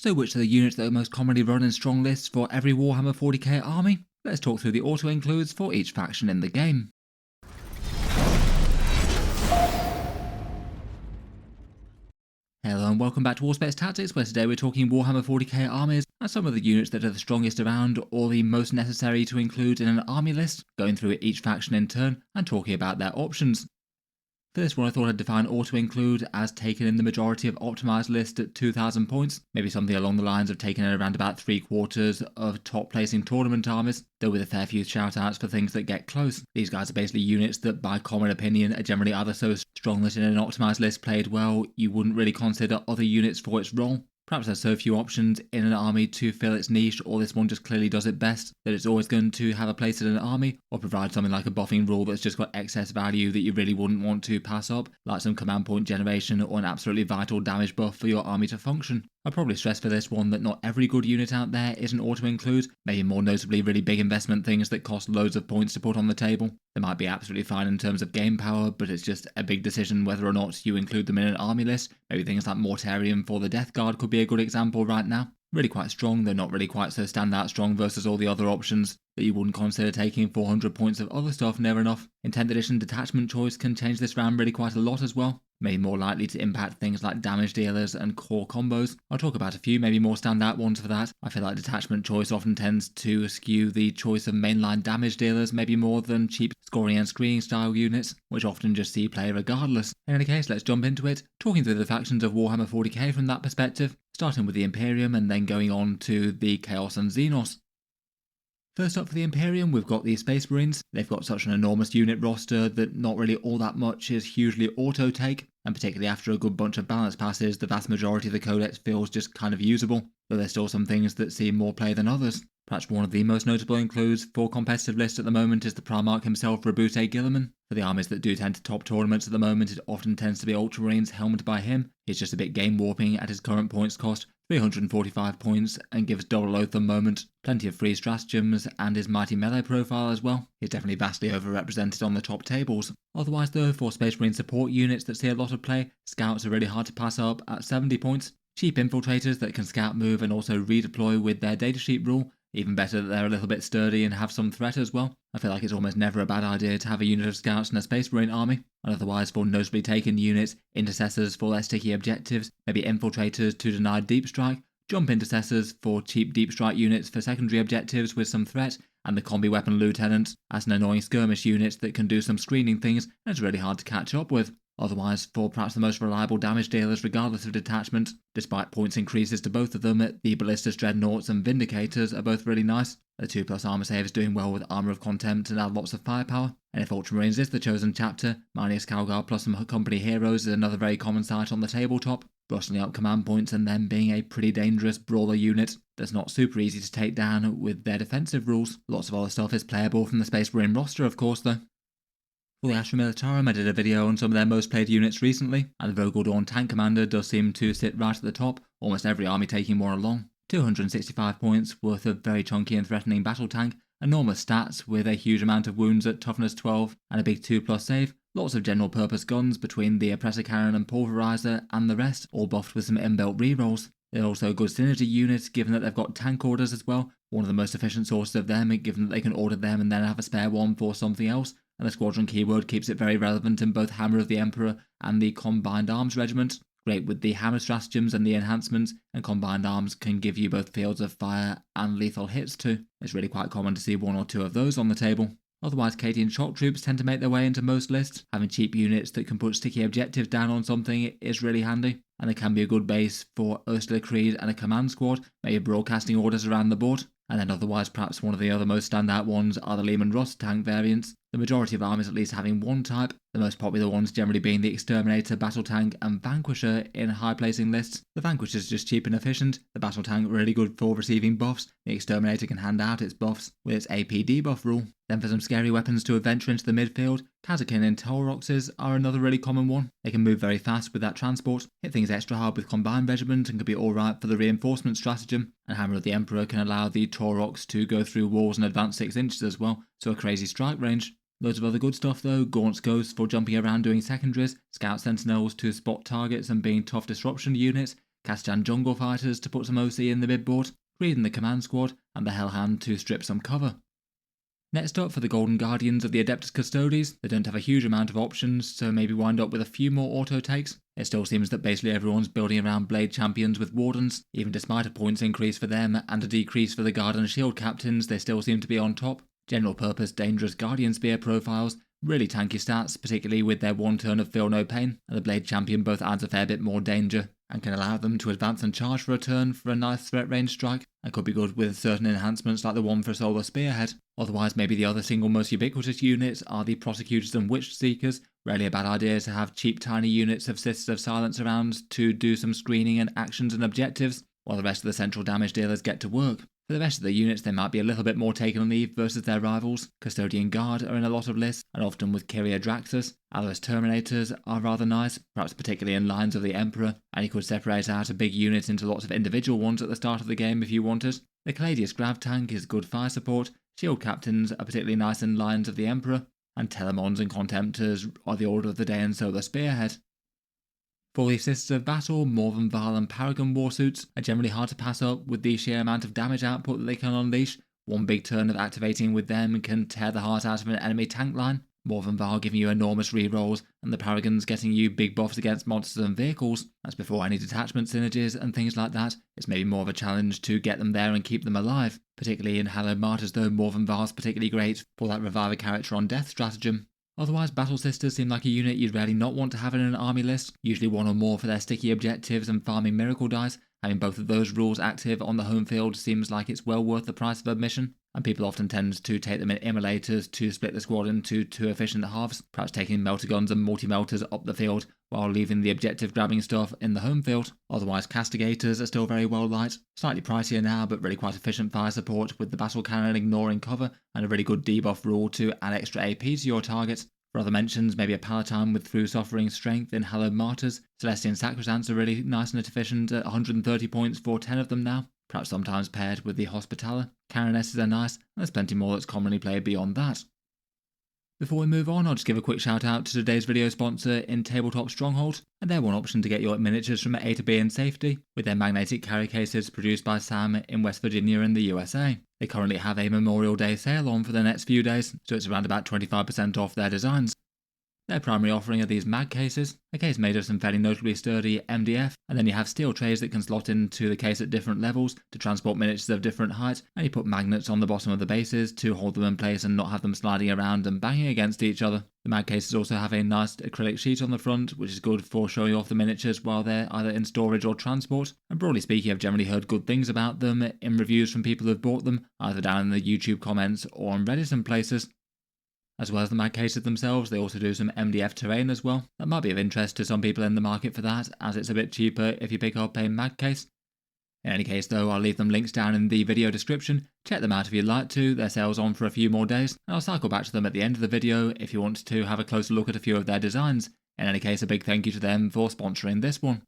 So which are the units that are most commonly run in strong lists for every Warhammer 40k army? Let's talk through the auto-includes for each faction in the game. Hello and welcome back to Auspex Tactics, where today we're talking Warhammer 40k armies and some of the units that are the strongest around or the most necessary to include in an army list, going through each faction in turn and talking about their options. For this one I thought I'd define auto-include as taken in the majority of optimised lists at 2,000 points, maybe something along the lines of taking in around about 3/4 of top placing tournament armies, though with a fair few shout-outs for things that get close. These guys are basically units that by common opinion are generally either so strong that in an optimised list played well, you wouldn't really consider other units for its role. Perhaps there's so few options in an army to fill its niche, or this one just clearly does it best, that it's always going to have a place in an army, or provide something like a buffing rule that's just got excess value that you really wouldn't want to pass up, like some command point generation or an absolutely vital damage buff for your army to function. I'd probably stress for this one that not every good unit out there is an auto-include, maybe more notably really big investment things that cost loads of points to put on the table. They might be absolutely fine in terms of game power, but it's just a big decision whether or not you include them in an army list. Maybe things like Mortarion for the Death Guard could be a good example right now. Really quite strong, though not really quite so standout strong versus all the other options that you wouldn't consider taking 400 points of other stuff near enough. In 10th edition, detachment choice can change this round really quite a lot as well. Maybe more likely to impact things like damage dealers and core combos. I'll talk about a few maybe more standout ones for that. I feel like detachment choice often tends to skew the choice of mainline damage dealers maybe more than cheap scoring and screening style units, which often just see play regardless. In any case, let's jump into it, talking through the factions of Warhammer 40k from that perspective, starting with the Imperium and then going on to the Chaos and Xenos. First up for the Imperium, we've got the Space Marines. They've got such an enormous unit roster that not really all that much is hugely auto-take, and particularly after a good bunch of balance passes, the vast majority of the codex feels just kind of usable, though there's still some things that see more play than others. Perhaps one of the most notable includes for competitive lists at the moment is the Primarch himself, Rabute Guilliman. For the armies that do tend to top tournaments at the moment, it often tends to be Ultramarines helmed by him. He's just a bit game warping at his current points cost, 345 points, and gives double oath the moment, plenty of free stratagems, and his mighty melee profile as well. He's definitely vastly overrepresented on the top tables. Otherwise though, for Space Marine support units that see a lot of play, Scouts are really hard to pass up at 70 points. Cheap infiltrators that can scout move and also redeploy with their datasheet rule. Even better that they're a little bit sturdy and have some threat as well. I feel like it's almost never a bad idea to have a unit of scouts in a Space Marine army, and otherwise for notably taken units, intercessors for their sticky objectives, maybe infiltrators to deny deep strike, jump intercessors for cheap deep strike units for secondary objectives with some threat, and the combi weapon lieutenants as an annoying skirmish unit that can do some screening things and it's really hard to catch up with. Otherwise, for perhaps the most reliable damage dealers regardless of detachment, despite points increases to both of them, the Ballistas Dreadnoughts and Vindicators are both really nice. The 2+ armor save is doing well with Armor of Contempt and add lots of firepower. And if Ultramarines is the chosen chapter, Manius Calgar plus some company heroes is another very common sight on the tabletop, rustling up command points and then being a pretty dangerous brawler unit that's not super easy to take down with their defensive rules. Lots of other stuff is playable from the Space Marine roster of course though. For the Astra Militarum, I did a video on some of their most played units recently, and the Vogel Dawn Tank Commander does seem to sit right at the top, almost every army taking one along. 265 points worth of very chunky and threatening battle tank, enormous stats with a huge amount of wounds at toughness 12 and a big 2+ save, lots of general purpose guns between the Oppressor Cannon and Pulverizer and the rest, all buffed with some inbuilt rerolls. They're also a good synergy unit given that they've got tank orders as well, one of the most efficient sources of them given that they can order them and then have a spare one for something else, and the squadron keyword keeps it very relevant in both Hammer of the Emperor and the Combined Arms Regiment. Great with the hammer stratagems and the enhancements, and Combined Arms can give you both fields of fire and lethal hits too. It's really quite common to see one or two of those on the table. Otherwise, Cadian shock troops tend to make their way into most lists. Having cheap units that can put sticky objectives down on something is really handy, and they can be a good base for Ursula Creed and a command squad, maybe broadcasting orders around the board. And then otherwise perhaps one of the other most standout ones are the Lehman Russ tank variants, the majority of armies at least having one type, the most popular ones generally being the Exterminator, Battle Tank and Vanquisher in high placing lists. The Vanquisher is just cheap and efficient, the Battle Tank really good for receiving buffs, the Exterminator can hand out its buffs with its AP debuff rule. Then for some scary weapons to adventure into the midfield, Kazakin and Tauroxes are another really common one. They can move very fast with that transport, hit things extra hard with Combined Regiment and can be alright for the reinforcement stratagem, and Hammer of the Emperor can allow the Taurox to go through walls and advance 6 inches as well, so a crazy strike range. Loads of other good stuff though, Gaunt's Ghosts for jumping around doing secondaries, Scout Sentinels to spot targets and being tough disruption units, Kastan Jungle Fighters to put some OC in the midboard, Greed in the Command Squad, and the Hellhound to strip some cover. Next up, for the Golden Guardians of the Adeptus Custodes, they don't have a huge amount of options, so maybe wind up with a few more auto takes. It still seems that basically everyone's building around Blade Champions with Wardens. Even despite a points increase for them and a decrease for the Guard and Shield Captains, they still seem to be on top. General purpose dangerous Guardian Spear profiles, really tanky stats, particularly with their one turn of Feel No Pain, and the Blade Champion both adds a fair bit more danger, and can allow them to advance and charge for a turn for a nice threat range strike, and could be good with certain enhancements like the one for Solar Spearhead. Otherwise, maybe the other single most ubiquitous units are the Prosecutors and Witch Seekers. Rarely a bad idea to have cheap tiny units of Sisters of Silence around to do some screening and actions and objectives, while the rest of the central damage dealers get to work. For the rest of the units, they might be a little bit more taken leave versus their rivals. Custodian Guard are in a lot of lists, and often with Kyria Draxus. Alloys Terminators are rather nice, perhaps particularly in lines of the Emperor, and you could separate out a big unit into lots of individual ones at the start of the game if you wanted. The Caladius Grav Tank is good fire support, Shield Captains are particularly nice in lines of the Emperor, and Telemons and Contemptors are the Order of the Day and Solar Spearhead. For the Sisters of Battle, Morven Val and Paragon Warsuits are generally hard to pass up with the sheer amount of damage output that they can unleash. One big turn of activating with them can tear the heart out of an enemy tank line. Morven Val giving you enormous rerolls, and the Paragons getting you big buffs against monsters and vehicles. That's before any detachment synergies and things like that. It's maybe more of a challenge to get them there and keep them alive. Particularly in Hallowed Martyrs though, Morven Val's particularly great for that revive a character on death stratagem. Otherwise, Battle Sisters seem like a unit you'd really not want to have in an army list, usually one or more for their sticky objectives and farming miracle dice. Having both of those rules active on the home field seems like it's well worth the price of admission, and people often tend to take them in immolators to split the squad into two efficient halves, perhaps taking melter guns and multi-melters up the field while leaving the objective grabbing stuff in the home field. Otherwise, Castigators are still very well liked, slightly pricier now but really quite efficient fire support with the battle cannon ignoring cover and a really good debuff rule to add extra AP to your targets. For other mentions, maybe a Palatine with Through Suffering Strength in Hallowed Martyrs. Celestian Sacrosants are really nice and efficient at 130 points for 10 of them now, perhaps sometimes paired with the Hospitaller. Canonesses are nice, and there's plenty more that's commonly played beyond that. Before we move on, I'll just give a quick shout out to today's video sponsor in Tabletop Stronghold, and they're one option to get your miniatures from A to B in safety, with their magnetic carry cases produced by Sam in West Virginia in the USA. They currently have a Memorial Day sale on for the next few days, so it's around about 25% off their designs. Their primary offering are these mag cases, a case made of some fairly notably sturdy MDF, and then you have steel trays that can slot into the case at different levels to transport miniatures of different heights, and you put magnets on the bottom of the bases to hold them in place and not have them sliding around and banging against each other. The mag cases also have a nice acrylic sheet on the front, which is good for showing off the miniatures while they're either in storage or transport, and broadly speaking I've generally heard good things about them in reviews from people who've bought them, either down in the YouTube comments or on Reddit and places. As well as the mag cases themselves, they also do some MDF terrain as well. That might be of interest to some people in the market for that, as it's a bit cheaper if you pick up a mag case. In any case though, I'll leave them links down in the video description. Check them out if you'd like to, their sale's on for a few more days, and I'll cycle back to them at the end of the video if you want to have a closer look at a few of their designs. In any case, a big thank you to them for sponsoring this one.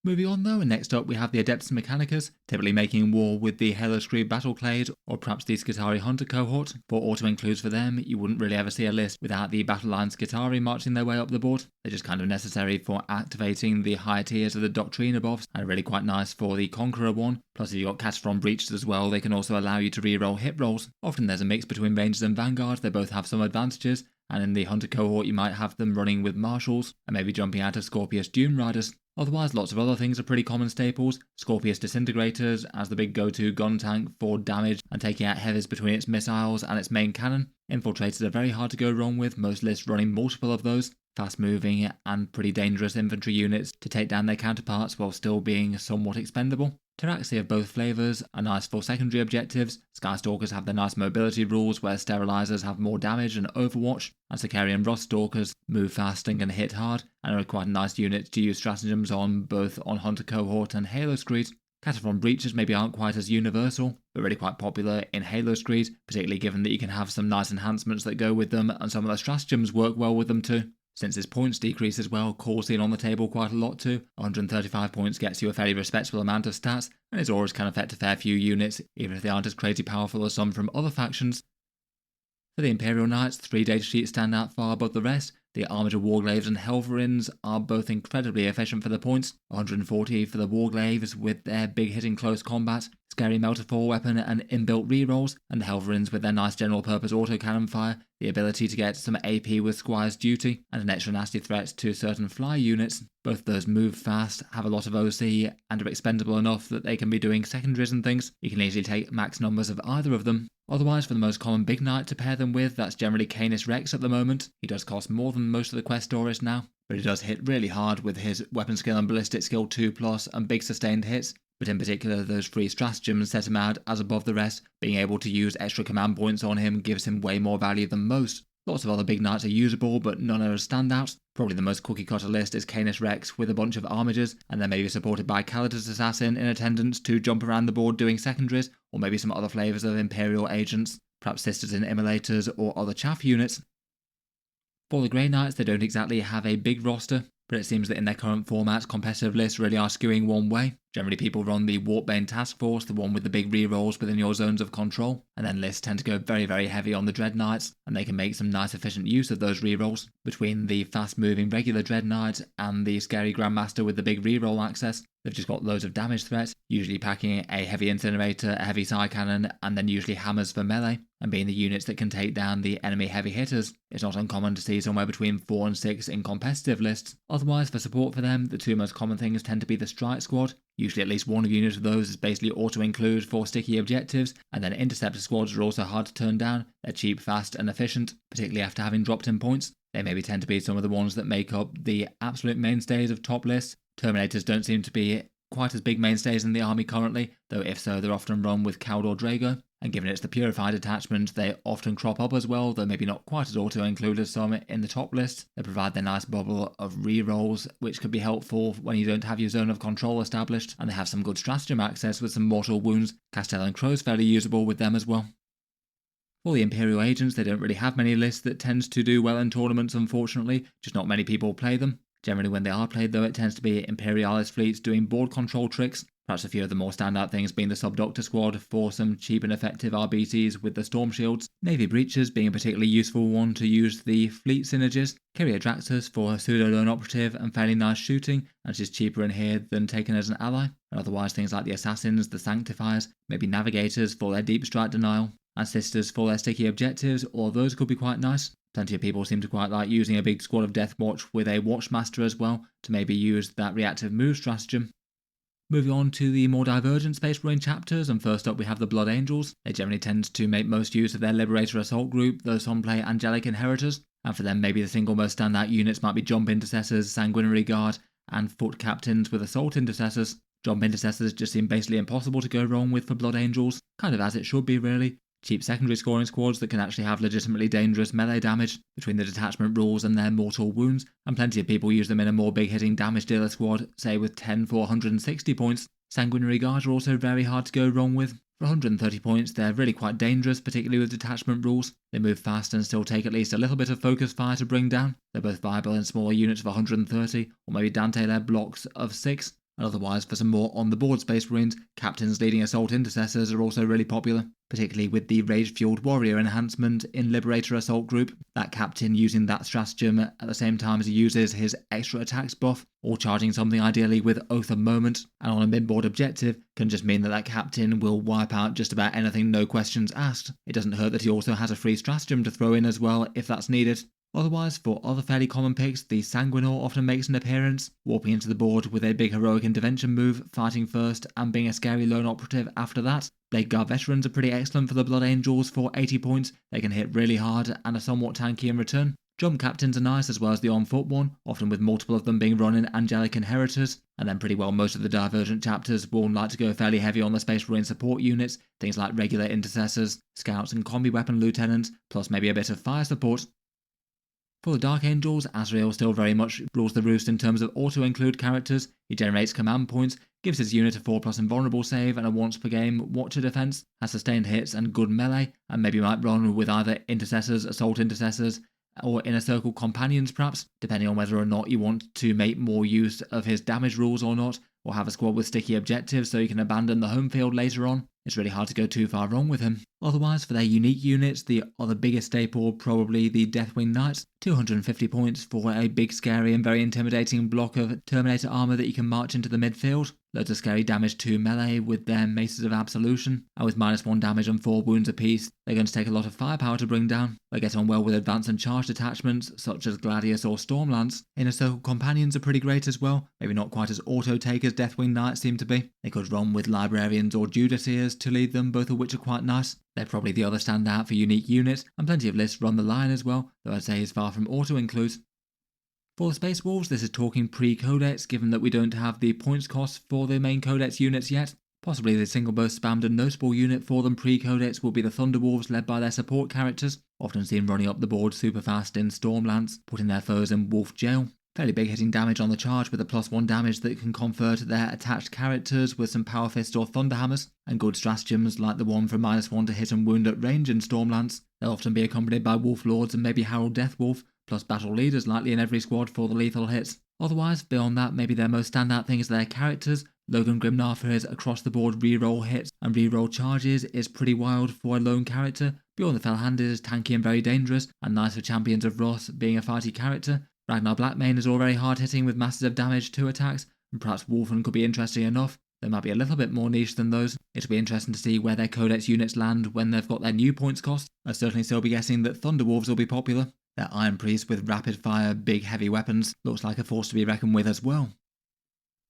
Moving on though, and next up we have the Adeptus Mechanicus, typically making war with the Halo Screed Battleclade, or perhaps the Skitarii Hunter cohort. For auto-includes for them, you wouldn't really ever see a list without the Battle Line Skitarii marching their way up the board. They're just kind of necessary for activating the higher tiers of the Doctrina buffs, and really quite nice for the Conqueror one. Plus if you've got Catastrophe Breaches as well, they can also allow you to reroll hit rolls. Often there's a mix between Rangers and Vanguard, they both have some advantages, and in the Hunter cohort you might have them running with Marshals, and maybe jumping out of Scorpius Dune Riders. Otherwise, lots of other things are pretty common staples. Scorpius Disintegrators as the big go-to gun tank for damage and taking out heavies between its missiles and its main cannon. Infiltrators are very hard to go wrong with, most lists running multiple of those. Fast-moving and pretty dangerous infantry units to take down their counterparts while still being somewhat expendable. Taraxi of both flavours are nice for secondary objectives. Skystalkers have their nice mobility rules where Sterilizers have more damage and Overwatch, and Sicarian Ruststalkers move fast and can hit hard, and are quite a nice unit to use stratagems on both on Hunter Cohort and Halo Screed. Cataphrone Breaches maybe aren't quite as universal, but really quite popular in Halo Screed, particularly given that you can have some nice enhancements that go with them, and some of the stratagems work well with them too. Since his points decrease as well, Core seen on the table quite a lot too. 135 points gets you a fairly respectable amount of stats, and his auras can affect a fair few units, even if they aren't as crazy powerful as some from other factions. For the Imperial Knights, 3 data sheets stand out far above the rest. The Armiger Warglaves and Helverins are both incredibly efficient for the points, 140 for the Warglaves with their big hitting close combat, scary Meltafor weapon and inbuilt rerolls, and the Helverins with their nice general purpose autocannon fire, the ability to get some AP with Squire's Duty, and an extra nasty threat to certain fly units. Both those move fast, have a lot of OC, and are expendable enough that they can be doing secondaries and things. You can easily take max numbers of either of them. Otherwise, for the most common big knight to pair them with, that's generally Canis Rex at the moment. He does cost more than most of the quest stories now, but he does hit really hard with his weapon skill and ballistic skill 2+ and big sustained hits. But in particular, those 3 stratagems set him out as above the rest. Being able to use extra command points on him gives him way more value than most. Lots of other big knights are usable, but none are as standouts. Probably the most cookie cutter list is Canis Rex with a bunch of Armigers, and then maybe supported by Calidus Assassin in attendance to jump around the board doing secondaries, or maybe some other flavours of Imperial Agents, perhaps Sisters in Immolators or other chaff units. For the Grey Knights, they don't exactly have a big roster, but it seems that in their current format, competitive lists really are skewing one way. Generally, people run the Warpbane Task Force, the one with the big rerolls within your zones of control, and then lists tend to go very, very heavy on the Dread Knights, and they can make some nice efficient use of those rerolls. Between the fast-moving regular Dread Knight and the scary Grandmaster with the big reroll access, they've just got loads of damage threat, usually packing a heavy Incinerator, a heavy Psy Cannon, and then usually hammers for melee, and being the units that can take down the enemy heavy hitters. It's not uncommon to see somewhere between 4 and 6 in competitive lists. Otherwise, for support for them, the 2 most common things tend to be the Strike Squad. Usually at least one unit of those is basically auto-include for sticky objectives, and then Interceptor Squads are also hard to turn down. They're cheap, fast, and efficient, particularly after having dropped in points. They maybe tend to be some of the ones that make up the absolute mainstays of top lists. Terminators don't seem to be quite as big mainstays in the army currently, though if so, they're often run with Caldor Drago. And given it's the Purified attachment, they often crop up as well, though maybe not quite as auto-include as some in the top list. They provide their nice bubble of rerolls, which could be helpful when you don't have your zone of control established, and they have some good stratagem access with some mortal wounds. Castellan Crow's fairly usable with them as well. For the Imperial Agents, they don't really have many lists that tends to do well in tournaments, unfortunately, just not many people play them. Generally when they are played though, it tends to be Imperialis fleets doing board control tricks, perhaps a few of the more standout things being the Subdoctor Squad for some cheap and effective RBTs with the Storm Shields, Navy Breachers being a particularly useful one to use the fleet synergies, Kyria Draxus for a pseudo-lone operative and fairly nice shooting, and she's cheaper in here than taken as an ally, and otherwise things like the Assassins, the Sanctifiers, maybe Navigators for their deep strike denial, and Sisters for their sticky objectives, or those could be quite nice. Plenty of people seem to quite like using a big squad of Deathwatch with a Watchmaster as well, to maybe use that reactive move stratagem. Moving on to the more divergent Space Marine chapters, and first up we have the Blood Angels. They generally tend to make most use of their Liberator Assault group, though some play Angelic Inheritors, and for them maybe the single most standout units might be Jump Intercessors, Sanguinary Guard, and Foot Captains with Assault Intercessors. Jump Intercessors just seem basically impossible to go wrong with for Blood Angels, kind of as it should be really. Cheap secondary scoring squads that can actually have legitimately dangerous melee damage between the detachment rules and their mortal wounds, and plenty of people use them in a more big hitting damage dealer squad, say with 10 for 160 points. Sanguinary Guards are also very hard to go wrong with. For 130 points, they're really quite dangerous, particularly with detachment rules. They move fast and still take at least a little bit of focus fire to bring down. They're both viable in smaller units of 130, or maybe Dante-led blocks of 6. And otherwise, for some more on-the-board Space Marines, Captains leading Assault Intercessors are also really popular, particularly with the Rage-Fueled Warrior enhancement in Liberator Assault Group. That Captain using that stratagem at the same time as he uses his extra attacks buff, or charging something ideally with Oath of Moment, and on a mid-board objective, can just mean that that Captain will wipe out just about anything, no questions asked. It doesn't hurt that he also has a free stratagem to throw in as well if that's needed. Otherwise, for other fairly common picks, the Sanguinor often makes an appearance, warping into the board with a big heroic intervention move, fighting first, and being a scary lone operative after that. Blade Guard Veterans are pretty excellent for the Blood Angels for 80 points, they can hit really hard and are somewhat tanky in return. Jump Captains are nice as well as the on-foot one, often with multiple of them being run in Angelic Inheritors, and then pretty well most of the Divergent chapters will like to go fairly heavy on the Space Marine support units, things like regular Intercessors, Scouts and Combi Weapon Lieutenants, plus maybe a bit of fire support. For the Dark Angels, Azrael still very much rules the roost in terms of auto-include characters. He generates command points, gives his unit a 4+ invulnerable save and a once per game Watcher defense, has sustained hits and good melee, and maybe might run with either Intercessors, Assault Intercessors, or Inner Circle Companions perhaps, depending on whether or not you want to make more use of his damage rules or not, or have a squad with sticky objectives so you can abandon the home field later on. It's really hard to go too far wrong with him. Otherwise, for their unique units, the other biggest staple probably the Deathwing Knights, 250 points for a big, scary and very intimidating block of Terminator armor that you can march into the midfield. Loads of scary damage to melee with their Maces of Absolution, and with -1 damage and 4 wounds apiece, they're going to take a lot of firepower to bring down. They get on well with advanced and charged attachments such as Gladius or Stormlance. Inner Circle Companions are pretty great as well, maybe not quite as auto-take as Deathwing Knights seem to be. They could run with Librarians or Judaseers to lead them, both of which are quite nice. They're probably the other standout for unique units, and plenty of lists run the line as well, though I'd say is far from auto-includes. For the Space Wolves, this is talking pre-codex, given that we don't have the points cost for the main codex units yet. Possibly the single most spammed and noticeable unit for them pre-codex will be the Thunderwolves, led by their support characters, often seen running up the board super fast in Stormlance, putting their foes in wolf jail. Fairly big hitting damage on the charge with a +1 damage that can convert their attached characters with some Power Fists or Thunderhammers, and good stratagems like the one for -1 to hit and wound at range in Stormlance. They'll often be accompanied by Wolf Lords and maybe Harold Deathwolf, plus battle leaders likely in every squad for the lethal hits. Otherwise, beyond that, maybe their most standout thing is their characters. Logan Grimnar for his across-the-board reroll hits and reroll charges is pretty wild for a lone character. Bjorn the Fell-Handed is tanky and very dangerous, and nice for Champions of Wrath being a fighty character. Ragnar Blackmane is all very hard-hitting with massive damage to attacks, and perhaps Wolfen could be interesting enough. They might be a little bit more niche than those. It'll be interesting to see where their Codex units land when they've got their new points cost. I'd certainly still be guessing that Thunderwolves will be popular. Their Iron Priest with rapid-fire, big, heavy weapons looks like a force to be reckoned with as well.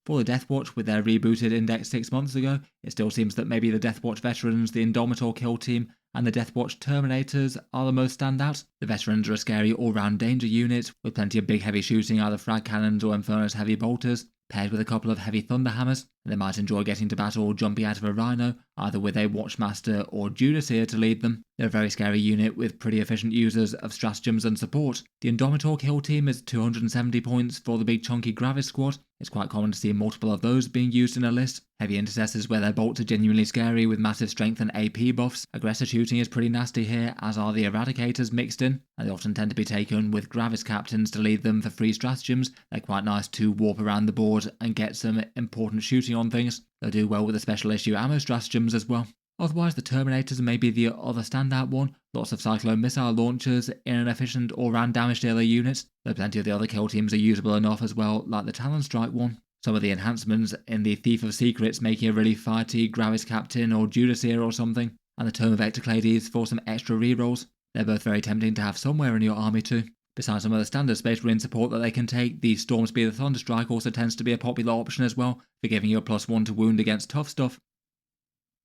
For the Deathwatch, with their rebooted index 6 months ago, it still seems that maybe the Deathwatch veterans, the Indomitor Kill Team, and the Deathwatch Terminators are the most standout. The veterans are a scary all-round danger unit, with plenty of big heavy shooting, either frag cannons or Inferno's heavy bolters, paired with a couple of heavy thunderhammers. They might enjoy getting to battle jumping out of a rhino, either with a Watchmaster or Judaseer to lead them. They're a very scary unit with pretty efficient users of stratagems and support. The Indomitor Kill Team is 270 points for the big chunky Gravis squad. It's quite common to see multiple of those being used in a list. Heavy Intercessors where their bolts are genuinely scary with massive strength and AP buffs. Aggressor shooting is pretty nasty here, as are the Eradicators mixed in, and they often tend to be taken with Gravis captains to lead them for free stratagems. They're quite nice to warp around the board and get some important shooting on things. They'll do well with the special issue ammo stratagems as well. Otherwise, the Terminators may be the other standout one. Lots of Cyclone missile launchers in an efficient all-round damage dealer unit, though plenty of the other kill teams are usable enough as well, like the Talon Strike one. Some of the enhancements in the Thief of Secrets making a really fighty Gravis Captain or Judaseer or something, and the Tome of Ectoclades for some extra rerolls. They're both very tempting to have somewhere in your army too. Besides some of the standard Space Marine support that they can take, the Stormspeed of Thunderstrike also tends to be a popular option as well, for giving you a +1 to wound against tough stuff.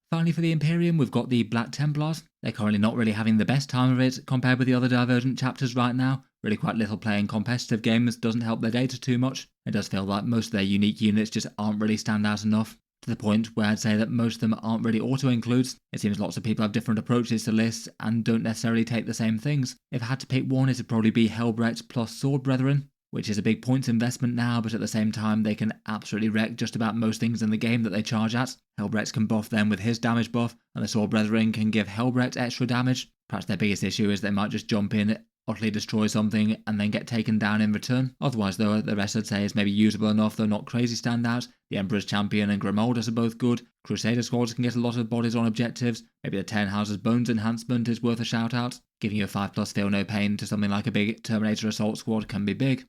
Finally, for the Imperium, we've got the Black Templars. They're currently not really having the best time of it compared with the other Divergent chapters right now. Really quite little play in competitive games doesn't help their data too much. It does feel like most of their unique units just aren't really stand out enough, to the point where I'd say that most of them aren't really auto-includes. It seems lots of people have different approaches to lists and don't necessarily take the same things. If I had to pick one, it'd probably be Helbrecht plus Sword Brethren, which is a big points investment now, but at the same time they can absolutely wreck just about most things in the game that they charge at. Helbrecht can buff them with his damage buff, and the Sword Brethren can give Helbrecht extra damage. Perhaps their biggest issue is they might just jump in, utterly destroy something, and then get taken down in return. Otherwise though, the rest I'd say is maybe usable enough, though not crazy standout. The Emperor's Champion and Grimaldus are both good. Crusader squads can get a lot of bodies on objectives. Maybe the Ten Houses Bones enhancement is worth a shout out. Giving you a 5+ feel no pain to something like a big Terminator Assault squad can be big.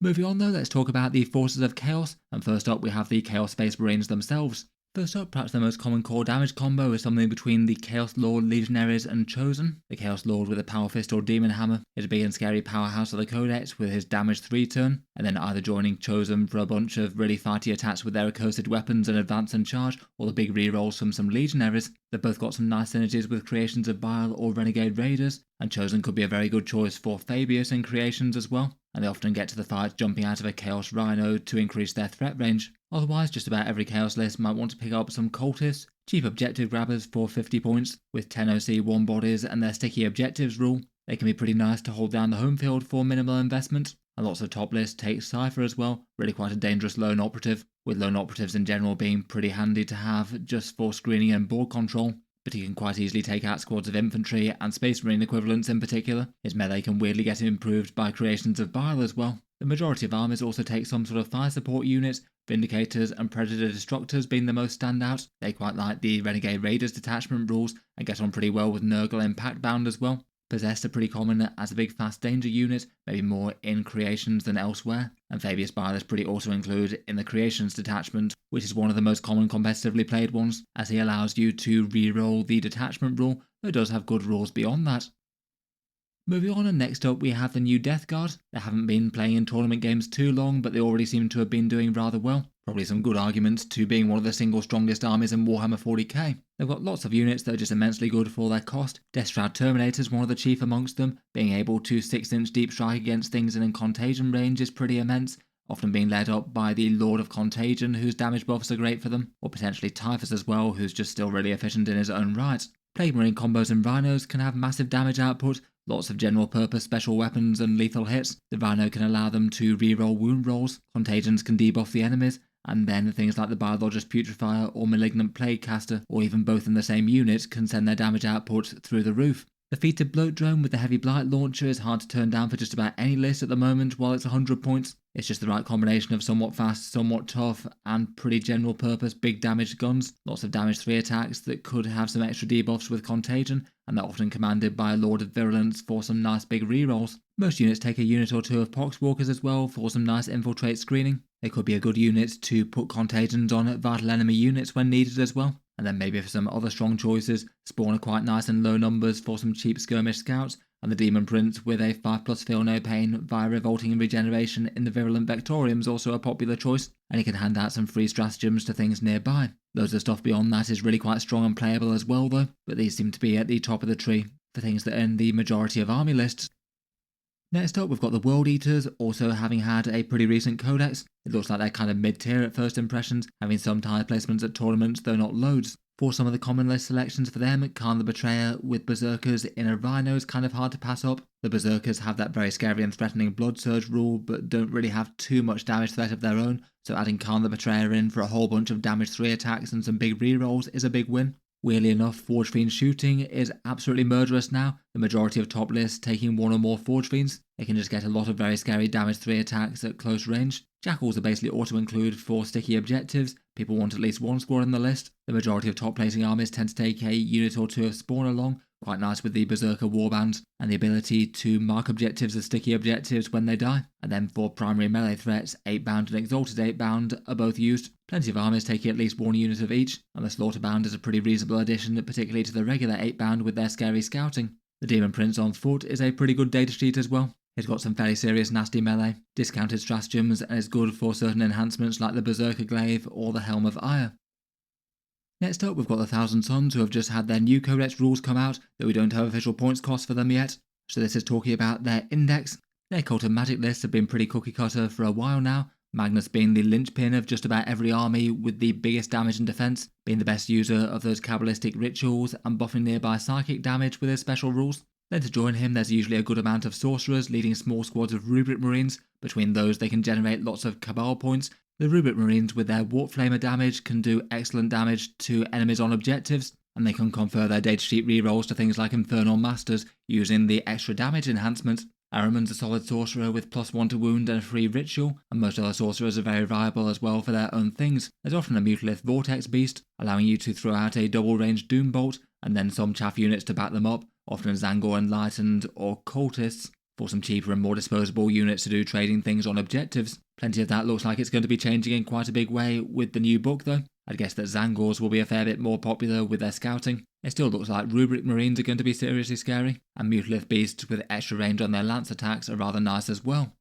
Moving on though, let's talk about the Forces of Chaos, and first up we have the Chaos Space Marines themselves. First up, perhaps the most common core damage combo is something between the Chaos Lord Legionaries and Chosen. The Chaos Lord with a Power Fist or Demon Hammer is a big and scary powerhouse of the Codex with his damage 3 turn, and then either joining Chosen for a bunch of really fighty attacks with their accursed weapons and advance and charge, or the big rerolls from some Legionaries. They've both got some nice synergies with Creations of Bile or Renegade Raiders, and Chosen could be a very good choice for Fabius in Creations as well, and they often get to the fight jumping out of a Chaos Rhino to increase their threat range. Otherwise, just about every Chaos list might want to pick up some Cultists, cheap objective grabbers for 50 points, with 10 OC 1 bodies and their sticky objectives rule. They can be pretty nice to hold down the home field for minimal investment, and lots of top lists take Cypher as well, really quite a dangerous lone operative, with lone operatives in general being pretty handy to have just for screening and board control. But he can quite easily take out squads of infantry and Space Marine equivalents in particular. His melee can weirdly get improved by Creations of Bile as well. The majority of armies also take some sort of fire support unit, Vindicators and Predator Destructors being the most standout. They quite like the Renegade Raiders detachment rules and get on pretty well with Nurgle and Pact-Bound as well. Possessed are pretty common as a big fast danger unit, maybe more in Creations than elsewhere, and Fabius Bile is pretty also included in the Creations detachment, which is one of the most common competitively played ones, as he allows you to re-roll the detachment rule, though it does have good rules beyond that. Moving on, and next up we have the new Death Guard. They haven't been playing in tournament games too long, but they already seem to have been doing rather well. Probably some good arguments to being one of the single strongest armies in Warhammer 40k. They've got lots of units that are just immensely good for their cost. Death Shroud Terminator is one of the chief amongst them. Being able to 6-inch deep strike against things in contagion range is pretty immense, often being led up by the Lord of Contagion, whose damage buffs are great for them, or potentially Typhus as well, who's just still really efficient in his own right. Plague Marine combos and Rhinos can have massive damage output, lots of general purpose special weapons and lethal hits. The Rhino can allow them to reroll wound rolls, Contagions can debuff the enemies, and then things like the Biologist Putrefier or Malignant Plague Caster, or even both in the same unit, can send their damage output through the roof. The Feated Bloat Drone with the Heavy Blight Launcher is hard to turn down for just about any list at the moment while it's 100 points. It's just the right combination of somewhat fast, somewhat tough, and pretty general purpose big damage guns. Lots of damage 3 attacks that could have some extra debuffs with Contagion, and they're often commanded by a Lord of Virulence for some nice big rerolls. Most units take a unit or two of Poxwalkers as well for some nice infiltrate screening. They could be a good unit to put Contagions on vital enemy units when needed as well. And then maybe for some other strong choices, Spawn are quite nice in low numbers for some cheap skirmish scouts, and the Demon Prince with a 5+ feel no pain via revolting and regeneration in the Virulent Vectorium is also a popular choice, and he can hand out some free stratagems to things nearby. Loads of stuff beyond that is really quite strong and playable as well though, but these seem to be at the top of the tree for things that are in the majority of army lists. Next up, we've got the World Eaters, also having had a pretty recent codex. It looks like they're kind of mid-tier at first impressions, having some tire placements at tournaments, though not loads. For some of the common list selections for them, Khan the Betrayer with Berserkers in a Rhino is kind of hard to pass up. The Berserkers have that very scary and threatening Blood Surge rule, but don't really have too much damage threat of their own, so adding Khan the Betrayer in for a whole bunch of damage 3 attacks and some big rerolls is a big win. Weirdly enough, Forge Fiend shooting is absolutely murderous now, the majority of top lists taking one or more Forge Fiends. They can just get a lot of very scary damage 3 attacks at close range. Jackals are basically auto-include for sticky objectives. People want at least one squad in the list. The majority of top placing armies tend to take a unit or two of Spawn along, quite nice with the Berserker Warbands, and the ability to mark objectives as sticky objectives when they die. And then for primary melee threats, 8-bound and Exalted 8-bound are both used. Plenty of armies taking at least one unit of each, and the Slaughterbound is a pretty reasonable addition, particularly to the regular 8-bound with their scary scouting. The Demon Prince on foot is a pretty good data sheet as well. It's got some fairly serious nasty melee, discounted stratagems, and is good for certain enhancements like the Berserker Glaive or the Helm of Ire. Next up, we've got the Thousand Sons, who have just had their new Codex rules come out, though we don't have official points cost for them yet. So this is talking about their index. Their Cult of Magic lists have been pretty cookie cutter for a while now, Magnus being the linchpin of just about every army with the biggest damage and defense, being the best user of those Kabbalistic rituals and buffing nearby psychic damage with his special rules. Then to join him, there's usually a good amount of sorcerers leading small squads of Rubric Marines. Between those, they can generate lots of Cabal points. The Rubric Marines with their Warp Flamer damage can do excellent damage to enemies on objectives, and they can confer their datasheet rerolls to things like Infernal Masters using the extra damage enhancement. Ahriman's a solid sorcerer with +1 to wound and a free ritual, and most other sorcerers are very viable as well for their own things. There's often a Mutalith Vortex Beast, allowing you to throw out a double-range Doom Bolt, and then some chaff units to back them up, often Zangor Enlightened or Cultists, for some cheaper and more disposable units to do trading things on objectives. Plenty of that looks like it's going to be changing in quite a big way with the new book though. I'd guess that Zangors will be a fair bit more popular with their scouting. It still looks like Rubric Marines are going to be seriously scary, and Mutalith Beasts with extra range on their lance attacks are rather nice as well.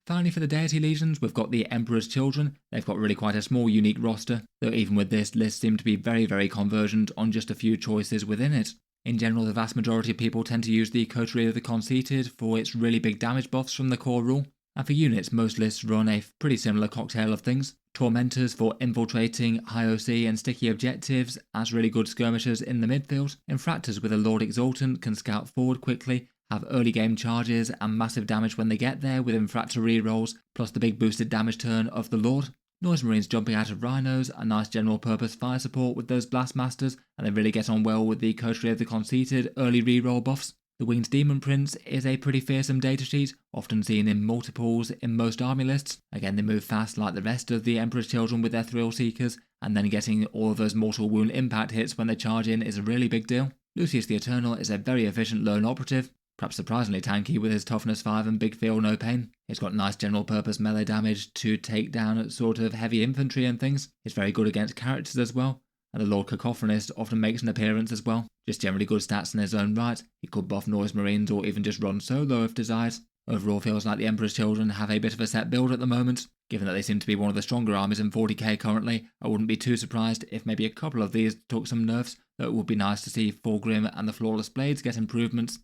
Finally, for the Deity Legions, we've got the Emperor's Children. They've got really quite a small unique roster, though even with this, lists seem to be very convergent on just a few choices within it. In general, the vast majority of people tend to use the Coterie of the Conceited for its really big damage buffs from the core rule, and for units, most lists run a pretty similar cocktail of things. Tormentors for infiltrating, high OC and sticky objectives as really good skirmishers in the midfield. Infractors with a Lord Exultant can scout forward quickly, have early game charges and massive damage when they get there with Infractor rerolls, plus the big boosted damage turn of the Lord. Noise Marines jumping out of Rhinos, a nice general purpose fire support with those Blastmasters, and they really get on well with the Coterie of the Conceited early reroll buffs. The Winged Demon Prince is a pretty fearsome datasheet, often seen in multiples in most army lists. Again, they move fast like the rest of the Emperor's Children with their Thrill Seekers, and then getting all of those mortal wound impact hits when they charge in is a really big deal. Lucius the Eternal is a very efficient lone operative, perhaps surprisingly tanky with his toughness 5 and big feel no pain. He's got nice general purpose melee damage to take down sort of heavy infantry and things. He's very good against characters as well. And the Lord Cacophonist often makes an appearance as well. Just generally good stats in his own right. He could buff Noise Marines or even just run solo if desired. Overall feels like the Emperor's Children have a bit of a set build at the moment. Given that they seem to be one of the stronger armies in 40k currently, I wouldn't be too surprised if maybe a couple of these took some nerfs, though it would be nice to see Fulgrim and the Flawless Blades get improvements.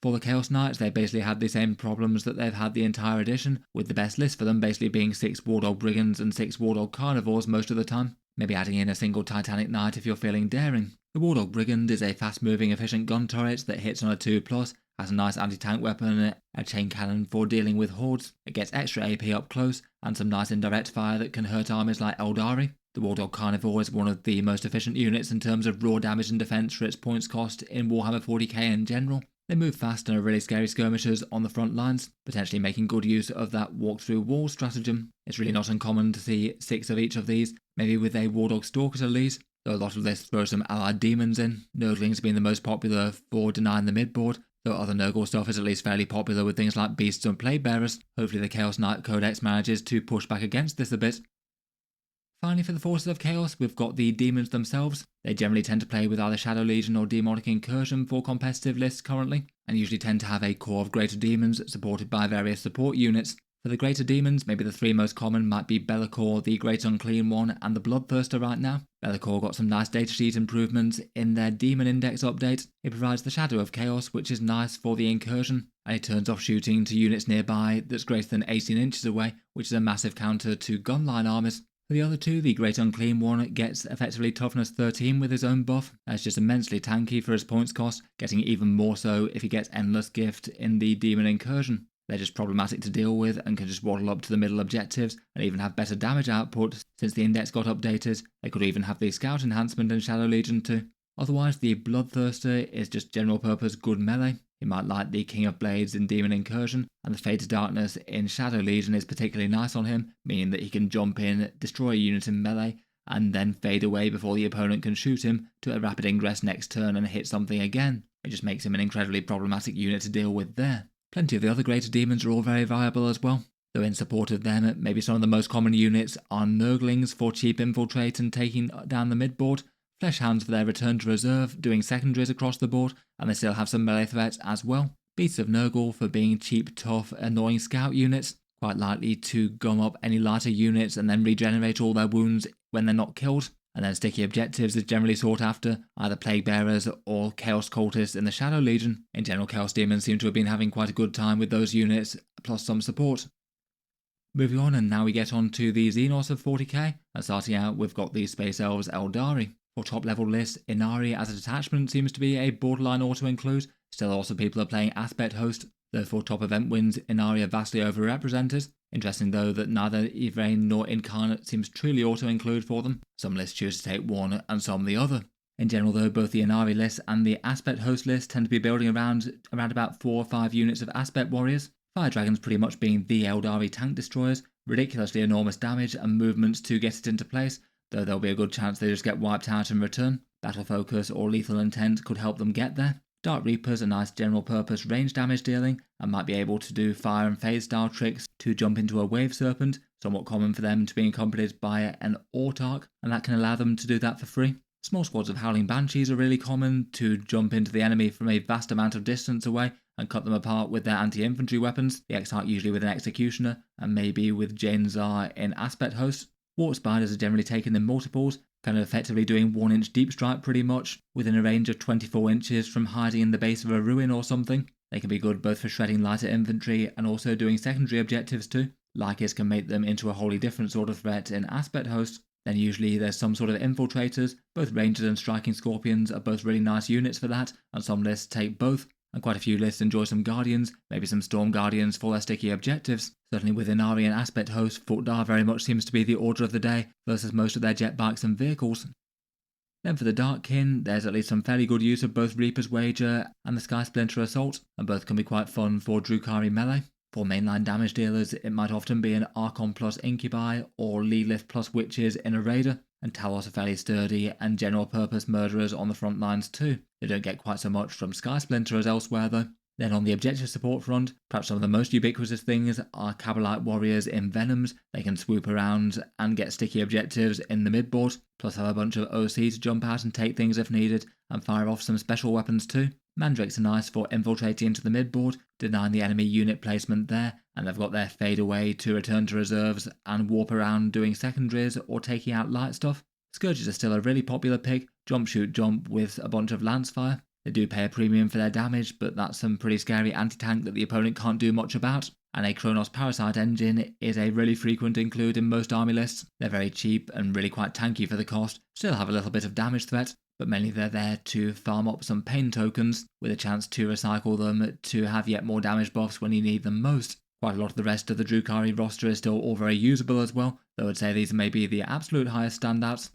For the Chaos Knights, they basically had the same problems that they've had the entire edition, with the best list for them basically being 6 Wardog Brigands and 6 Wardog Carnivores most of the time. Maybe adding in a single Titanic Knight if you're feeling daring. The Wardog Brigand is a fast-moving, efficient gun turret that hits on a 2+, has a nice anti-tank weapon, a chain cannon for dealing with hordes. It gets extra AP up close, and some nice indirect fire that can hurt armies like Aeldari. The Wardog Carnivore is one of the most efficient units in terms of raw damage and defense for its points cost in Warhammer 40k in general. They move fast and are really scary skirmishers on the front lines, potentially making good use of that walk-through wall stratagem. It's really not uncommon to see 6 of each of these, maybe with a Wardog Stalker to lead, though a lot of this throws some allied demons in, Nurglings being the most popular for denying the midboard, though other Nurgle stuff is at least fairly popular with things like Beasts and Plague Bearers. Hopefully the Chaos Knight Codex manages to push back against this a bit. Finally, for the Forces of Chaos, we've got the Demons themselves. They generally tend to play with either Shadow Legion or Demonic Incursion for competitive lists currently, and usually tend to have a core of Greater Demons supported by various support units. For the Greater Demons, maybe the 3 most common might be Be'lakor, the Great Unclean One, and the Bloodthirster right now. Be'lakor got some nice datasheet improvements in their Demon Index update. It provides the Shadow of Chaos, which is nice for the Incursion, and it turns off shooting to units nearby that's greater than 18 inches away, which is a massive counter to gunline armies. For the other 2, the Great Unclean One gets effectively toughness 13 with his own buff, and it's just immensely tanky for his points cost, getting even more so if he gets Endless Gift in the Demon Incursion. They're just problematic to deal with and can just waddle up to the middle objectives and even have better damage output. Since the index got updated, they could even have the Scout enhancement in Shadow Legion too. Otherwise, the Bloodthirster is just general purpose good melee. You might like the King of Blades in Demon Incursion, and the Fade to Darkness in Shadow Legion is particularly nice on him, meaning that he can jump in, destroy a unit in melee, and then fade away before the opponent can shoot him to a rapid ingress next turn and hit something again. It just makes him an incredibly problematic unit to deal with there. Plenty of the other Greater Demons are all very viable as well, though in support of them, maybe some of the most common units are Nurglings for cheap infiltrate and taking down the midboard, Fleshhounds for their return to reserve, doing secondaries across the board, and they still have some melee threats as well. Beasts of Nurgle for being cheap, tough, annoying scout units, quite likely to gum up any lighter units and then regenerate all their wounds when they're not killed. And then sticky objectives is generally sought after, either Plague Bearers or Chaos Cultists in the Shadow Legion. In general, Chaos Demons seem to have been having quite a good time with those units, plus some support. Moving on, and now we get on to the Xenos of 40k, and starting out we've got the Space Elves Aeldari. For top level lists, Inari as a detachment seems to be a borderline auto-include, still also people are playing Aspect Host, though for top event wins, Inari are vastly overrepresented. Interesting though that neither Yvraine nor Incarnate seems truly auto-include for them. Some lists choose to take one and some the other. In general though, both the Inari list and the Aspect Host list tend to be building around about 4 or 5 units of Aspect Warriors. Fire Dragons pretty much being the Aeldari tank destroyers, ridiculously enormous damage and movements to get it into place, though there'll be a good chance they just get wiped out in return. Battle Focus or Lethal Intent could help them get there. Dark Reapers are nice general purpose range damage dealing and might be able to do fire and phase style tricks to jump into a Wave Serpent, somewhat common for them to be accompanied by an Autarch, and that can allow them to do that for free. Small squads of Howling Banshees are really common to jump into the enemy from a vast amount of distance away and cut them apart with their anti-infantry weapons, the Exarch usually with an Executioner and maybe with Jane Zar in Aspect Host. Warp Spiders are generally taken in multiples, kind of effectively doing 1-inch deep strike pretty much, within a range of 24 inches from hiding in the base of a ruin or something. They can be good both for shredding lighter infantry and also doing secondary objectives too. Lycus can make them into a wholly different sort of threat in Aspect Host. Then usually there's some sort of infiltrators, both Rangers and Striking Scorpions are both really nice units for that, and some lists take both. And quite a few lists enjoy some Guardians, maybe some Storm Guardians for their sticky objectives. Certainly with Inari and Aspect Host, Fulgrim very much seems to be the order of the day versus most of their jet bikes and vehicles. Then for the Darkkin, there's at least some fairly good use of both Reaper's Wager and the Sky Splinter Assault, and both can be quite fun for Drukhari melee. For mainline damage dealers, it might often be an Archon plus Incubi or Lilith plus Witches in a Raider, and Talos are fairly sturdy and general purpose murderers on the front lines too. They don't get quite so much from Sky Splinter as elsewhere though. Then on the objective support front, perhaps some of the most ubiquitous things are Cabalite warriors in Venoms. They can swoop around and get sticky objectives in the midboard, plus have a bunch of OC to jump out and take things if needed, and fire off some special weapons too. Mandrakes are nice for infiltrating into the midboard, denying the enemy unit placement there, and they've got their fade away to return to reserves and warp around doing secondaries or taking out light stuff. Scourges are still a really popular pick, jump shoot jump with a bunch of lance fire. They do pay a premium for their damage, but that's some pretty scary anti-tank that the opponent can't do much about. And a Kronos Parasite engine is a really frequent include in most army lists. They're very cheap and really quite tanky for the cost, still have a little bit of damage threat, but mainly they're there to farm up some pain tokens with a chance to recycle them to have yet more damage buffs when you need them most. Quite a lot of the rest of the Drukhari roster is still all very usable as well, though I'd say these may be the absolute highest standouts.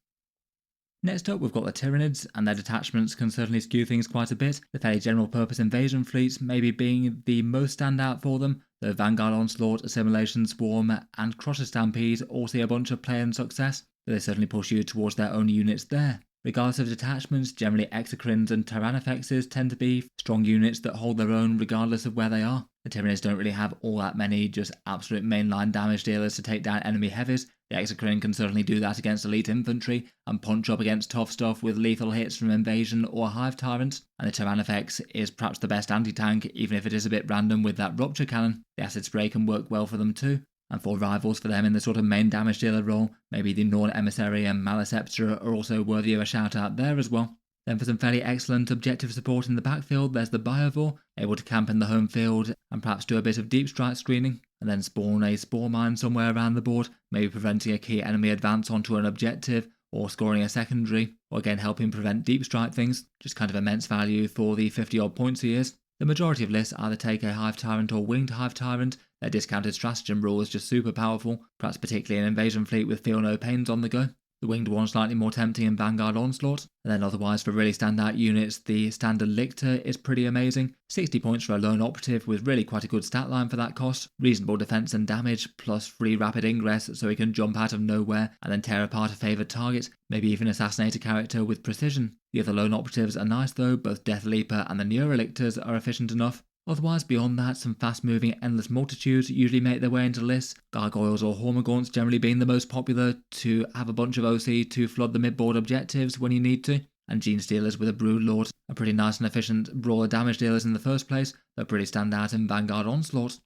Next up, we've got the Tyranids, and their detachments can certainly skew things quite a bit. The fairly general purpose invasion fleets maybe being the most standout for them, though Vanguard Onslaught, Assimilation Swarm, and Crusher Stampede all see a bunch of play and success, but they certainly push you towards their own units there. Regardless of detachments, generally Exocrines and Tyrannifexes tend to be strong units that hold their own regardless of where they are. The Tyranids don't really have all that many just absolute mainline damage dealers to take down enemy heavies. The Exocrine can certainly do that against elite infantry and punch up against tough stuff with lethal hits from Invasion or Hive Tyrants, and the Tyrannifex is perhaps the best anti-tank even if it is a bit random with that Rupture Cannon. The Acid Spray can work well for them too. And for rivals for them in the sort of main damage dealer role, maybe the Norn Emissary and Maleceptra are also worthy of a shout out there as well. Then for some fairly excellent objective support in the backfield, there's the Biovore, able to camp in the home field and perhaps do a bit of deep strike screening, and then spawn a spore mine somewhere around the board, maybe preventing a key enemy advance onto an objective, or scoring a secondary, or again helping prevent deep strike things, just kind of immense value for the 50 odd points he is. The majority of lists either take a Hive Tyrant or Winged Hive Tyrant. Their discounted stratagem rule is just super powerful, perhaps particularly an invasion fleet with Feel No Pains on the go. The winged one slightly more tempting in Vanguard Onslaught, and then otherwise for really standout units, the standard Lictor is pretty amazing. 60 points for a lone operative with really quite a good stat line for that cost, reasonable defense and damage, plus free rapid ingress so he can jump out of nowhere and then tear apart a favoured target, maybe even assassinate a character with precision. The other lone operatives are nice though, both Death Leaper and the Neurolictors are efficient enough. Otherwise, beyond that, some fast-moving Endless Multitudes usually make their way into lists, Gargoyles or Hormagaunts generally being the most popular to have a bunch of OC to flood the midboard objectives when you need to, and Genestealers with a Broodlord are pretty nice and efficient brawler damage dealers in the first place, they're pretty stand out in Vanguard Onslaught.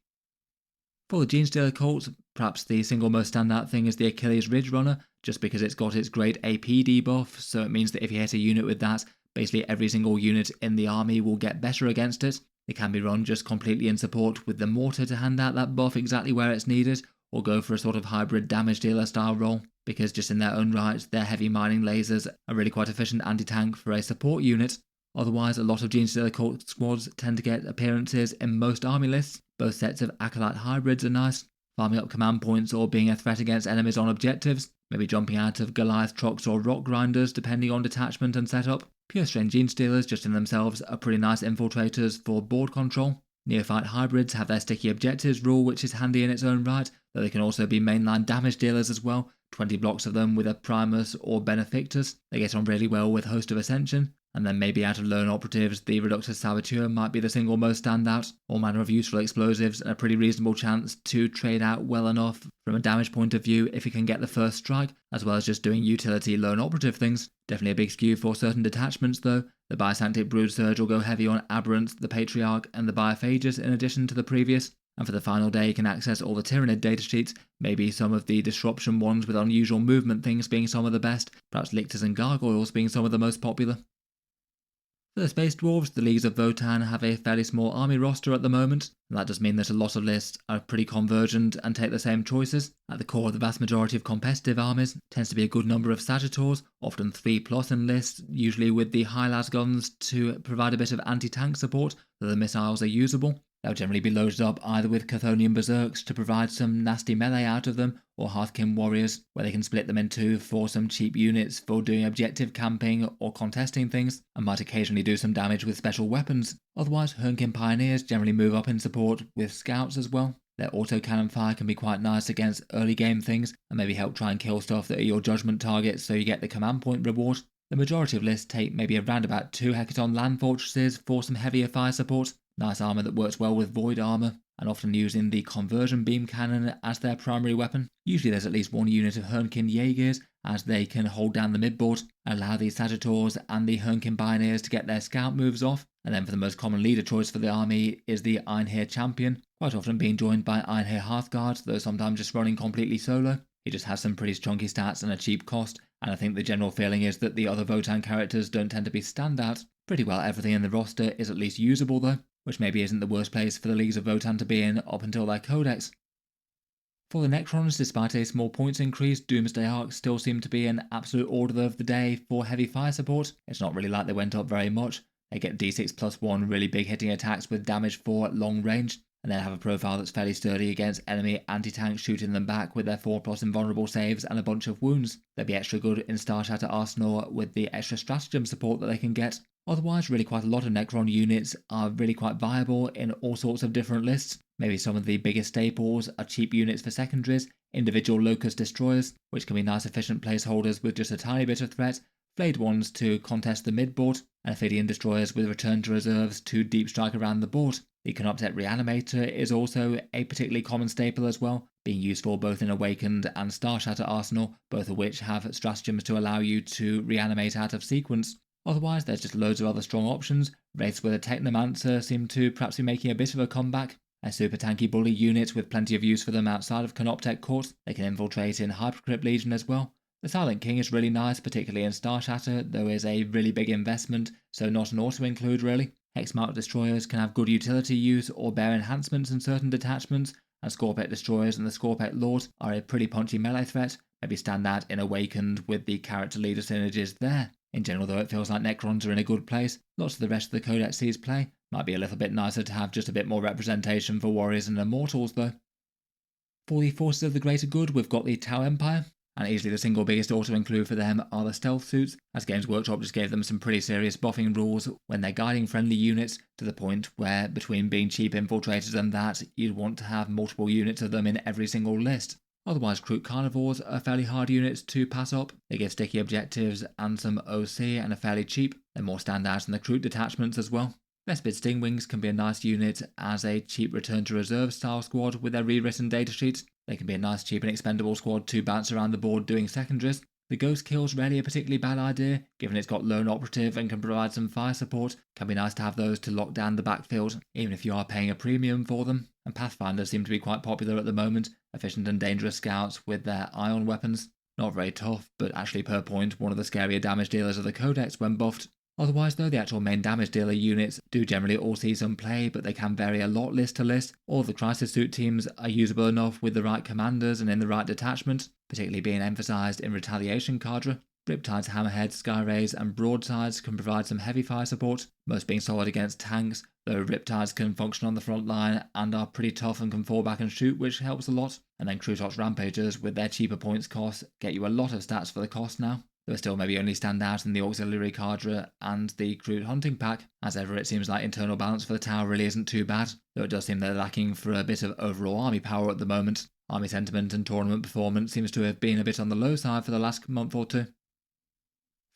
For the Genestealer Cults, perhaps the single most standout thing is the Achilles Ridge Runner, just because it's got its great AP debuff, so it means that if you hit a unit with that, basically every single unit in the army will get better against it. It can be run just completely in support with the Mortar to hand out that buff exactly where it's needed, or go for a sort of hybrid damage dealer style role, because just in their own right, their heavy mining lasers are really quite efficient anti-tank for a support unit. Otherwise, a lot of Genestealer Cult squads tend to get appearances in most army lists. Both sets of Acolyte hybrids are nice, farming up command points or being a threat against enemies on objectives, maybe jumping out of Goliath trucks or rock grinders depending on detachment and setup. Pure Strain Genestealers just in themselves are pretty nice infiltrators for board control. Neophyte hybrids have their sticky objectives rule, which is handy in its own right, though they can also be mainline damage dealers as well, 20 blocks of them with a Primus or Benefactus. They get on really well with Host of Ascension, and then maybe out of lone operatives, the Reductus Saboteur might be the single most standout. All manner of useful explosives and a pretty reasonable chance to trade out well enough from a damage point of view if you can get the first strike, as well as just doing utility lone operative things. Definitely a big skew for certain detachments though. The Biosanctic Brood Surge will go heavy on Aberrant, the Patriarch, and the Biophagus in addition to the previous. And for the final day, you can access all the Tyranid datasheets, maybe some of the disruption ones with unusual movement things being some of the best, perhaps Lictors and Gargoyles being some of the most popular. For the Space Dwarves, the Leagues of Votann have a fairly small army roster at the moment, and that does mean that a lot of lists are pretty convergent and take the same choices. At the core of the vast majority of competitive armies tends to be a good number of Sagittars, often 3+ in lists, usually with the high las guns to provide a bit of anti-tank support, though the missiles are usable. They'll generally be loaded up either with Chthonian Berserks to provide some nasty melee out of them, or Hearthkin Warriors, where they can split them in two for some cheap units for doing objective camping or contesting things, and might occasionally do some damage with special weapons. Otherwise, Hernkin Pioneers generally move up in support with Scouts as well. Their autocannon fire can be quite nice against early game things, and maybe help try and kill stuff that are your judgment targets so you get the command point reward. The majority of lists take maybe around about 2 Hecaton land fortresses for some heavier fire support, nice armour that works well with void armour, and often using the conversion beam cannon as their primary weapon. Usually there's at least one unit of Hernkin Jaegers, as they can hold down the midboard, and allow the Sagitors and the Hernkin Pioneers to get their scout moves off. And then for the most common leader choice for the army is the Einherjar Champion, quite often being joined by Einherjar Hearthguard, though sometimes just running completely solo. He just has some pretty chunky stats and a cheap cost, and I think the general feeling is that the other Votann characters don't tend to be standouts. Pretty well everything in the roster is at least usable though, which maybe isn't the worst place for the leagues of Votann to be in up until their codex. For the Necrons, despite a small points increase, Doomsday Arcs still seem to be an absolute order of the day for heavy fire support. It's not really like they went up very much. They get d6+1 really big hitting attacks with damage for long range, and then have a profile that's fairly sturdy against enemy anti-tanks shooting them back with their 4+ invulnerable saves and a bunch of wounds. They'll be extra good in Star Shatter Arsenal with the extra stratagem support that they can get. Otherwise, really quite a lot of Necron units are really quite viable in all sorts of different lists. Maybe some of the biggest staples are cheap units for secondaries, individual Locust Destroyers, which can be nice efficient placeholders with just a tiny bit of threat, flayed ones to contest the midboard, and Ophidian Destroyers with return to reserves to deep strike around the board. The Canoptet Reanimator is also a particularly common staple as well, being useful both in Awakened and Star Shatter Arsenal, both of which have stratagems to allow you to reanimate out of sequence. Otherwise, there's just loads of other strong options. Wraiths with a Technomancer seem to perhaps be making a bit of a comeback. A super tanky bully unit with plenty of use for them outside of Canoptek Court. They can infiltrate in Hypercrypt Legion as well. The Silent King is really nice, particularly in Star Shatter, though is a really big investment, so not an auto-include really. Hexmark Destroyers can have good utility use or bear enhancements in certain detachments, and Scorpet Destroyers and the Scorpet Lord are a pretty punchy melee threat, maybe stand out in Awakened with the character leader synergies there. In general though, it feels like Necrons are in a good place. Lots of the rest of the Codex sees play. Might be a little bit nicer to have just a bit more representation for Warriors and Immortals though. For the Forces of the Greater Good, we've got the Tau Empire, and easily the single biggest auto-include for them are the Stealth Suits, as Games Workshop just gave them some pretty serious buffing rules when they're guiding friendly units, to the point where between being cheap infiltrators and that, you'd want to have multiple units of them in every single list. Otherwise, Kroot Carnivores are fairly hard units to pass up. They give sticky objectives and some OC and are fairly cheap. They're more standout than the Kroot detachments as well. Vespid Stingwings can be a nice unit as a cheap return to reserve style squad with their rewritten datasheets. They can be a nice cheap and expendable squad to bounce around the board doing secondaries. The Ghost Kill's rarely a particularly bad idea, given it's got lone operative and can provide some fire support. Can be nice to have those to lock down the backfield, even if you are paying a premium for them. And Pathfinders seem to be quite popular at the moment, efficient and dangerous scouts with their ion weapons. Not very tough, but actually per point one of the scarier damage dealers of the Codex when buffed. Otherwise though, the actual main damage dealer units do generally all see some play, but they can vary a lot list to list. All the Crisis Suit teams are usable enough with the right commanders and in the right detachment, particularly being emphasised in Retaliation Cadre. Riptides, Hammerheads, Skyrays and Broadsides can provide some heavy fire support, most being solid against tanks, though Riptides can function on the front line and are pretty tough and can fall back and shoot, which helps a lot. And then Krutox Rampagers, with their cheaper points cost, get you a lot of stats for the cost now. Though still maybe only stand out in the Auxiliary Cadre and the Kroot Hunting Pack. As ever, it seems like internal balance for the tower really isn't too bad, though it does seem they're lacking for a bit of overall army power at the moment. Army sentiment and tournament performance seems to have been a bit on the low side for the last month or two.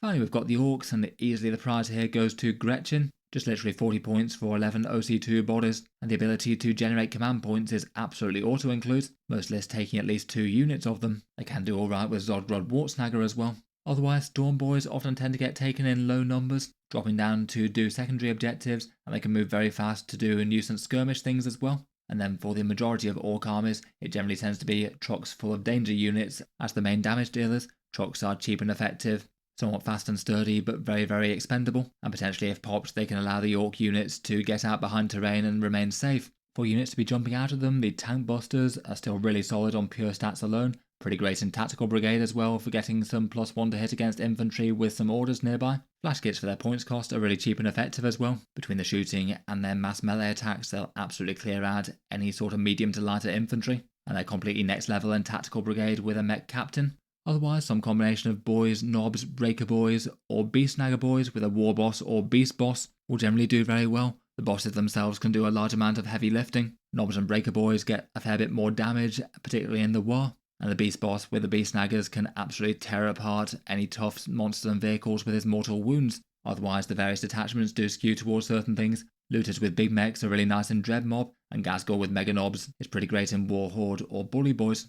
Finally, we've got the Orks, and easily the prize here goes to Gretchen. Just literally 40 points for 11 OC2 bodies, and the ability to generate command points is absolutely auto-include, most lists taking at least 2 units of them. They can do alright with Zodgrod Wartsnagger as well. Otherwise, Storm Boys often tend to get taken in low numbers, dropping down to do secondary objectives, and they can move very fast to do nuisance skirmish things as well. And then for the majority of Orc armies, it generally tends to be trucks full of danger units as the main damage dealers. Trucks are cheap and effective, somewhat fast and sturdy, but very, very expendable, and potentially if popped, they can allow the Orc units to get out behind terrain and remain safe. For units to be jumping out of them, the Tank Busters are still really solid on pure stats alone. Pretty great in Tactical Brigade as well for getting some +1 to hit against infantry with some orders nearby. Flash kits for their points cost are really cheap and effective as well. Between the shooting and their mass melee attacks, they'll absolutely clear out any sort of medium to lighter infantry, and they're completely next level in tactical brigade with a mech captain. Otherwise, some combination of boys, knobs, breaker boys, or beast snagger boys with a war boss or beast boss will generally do very well. The bosses themselves can do a large amount of heavy lifting. Knobs and breaker boys get a fair bit more damage, particularly in the war. And the beast boss with the beast snaggers can absolutely tear apart any tough monsters and vehicles with his mortal wounds. Otherwise, the various detachments do skew towards certain things. Looters with big mechs are really nice in Dread Mob, and Gasgul with mega knobs is pretty great in War Horde or Bully Boys.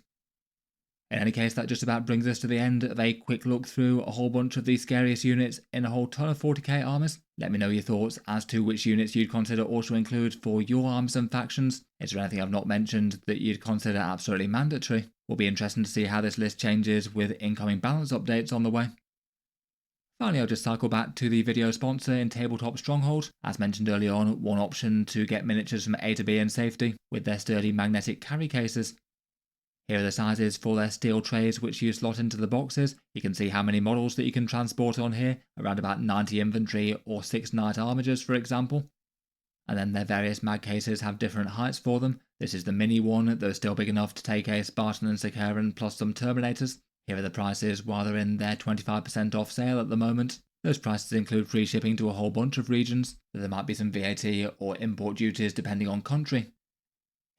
In any case, that just about brings us to the end of a quick look through a whole bunch of the scariest units in a whole ton of 40k armies. Let me know your thoughts as to which units you'd consider also include for your armies and factions. Is there anything I've not mentioned that you'd consider absolutely mandatory? Will be interesting to see how this list changes with incoming balance updates on the way. Finally, I'll just cycle back to the video sponsor in Tabletop Stronghold. As mentioned early on, one option to get miniatures from A to B in safety with their sturdy magnetic carry cases. Here are the sizes for their steel trays which you slot into the boxes. You can see how many models that you can transport on here, around about 90 infantry or 6 knight armigers for example. And then their various mag cases have different heights for them. This is the mini one, though still big enough to take a Spartan and Sicaran plus some Terminators. Here are the prices while they're in their 25% off sale at the moment. Those prices include free shipping to a whole bunch of regions, though there might be some VAT or import duties depending on country.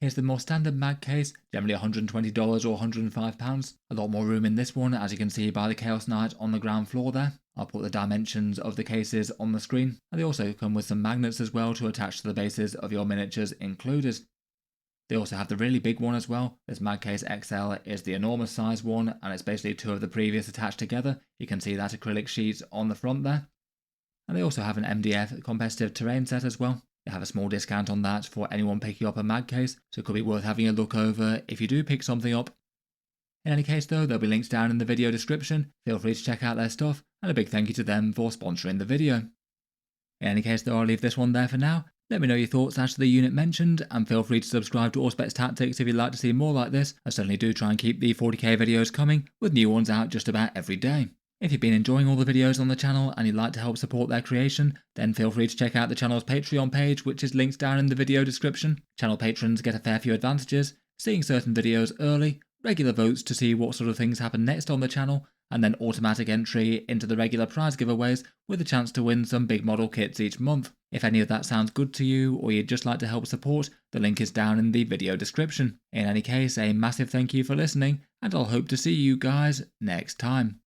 Here's the more standard mag case, generally $120 or £105. A lot more room in this one, as you can see by the Chaos Knight on the ground floor there. I'll put the dimensions of the cases on the screen, and they also come with some magnets as well to attach to the bases of your miniatures included. They also have the really big one as well. This mag case XL is the enormous size one, and it's basically two of the previous attached together. You can see that acrylic sheet on the front there. And they also have an MDF competitive terrain set as well. They have a small discount on that for anyone picking up a mag case, so it could be worth having a look over if you do pick something up. In any case though, there'll be links down in the video description. Feel free to check out their stuff, and a big thank you to them for sponsoring the video. In any case though, I'll leave this one there for now. Let me know your thoughts as to the unit mentioned, and feel free to subscribe to Auspex Tactics if you'd like to see more like this. I certainly do try and keep the 40k videos coming, with new ones out just about every day. If you've been enjoying all the videos on the channel and you'd like to help support their creation, then feel free to check out the channel's Patreon page, which is linked down in the video description. Channel patrons get a fair few advantages, seeing certain videos early, regular votes to see what sort of things happen next on the channel, and then automatic entry into the regular prize giveaways with a chance to win some big model kits each month. If any of that sounds good to you, or you'd just like to help support, the link is down in the video description. In any case, a massive thank you for listening, and I'll hope to see you guys next time.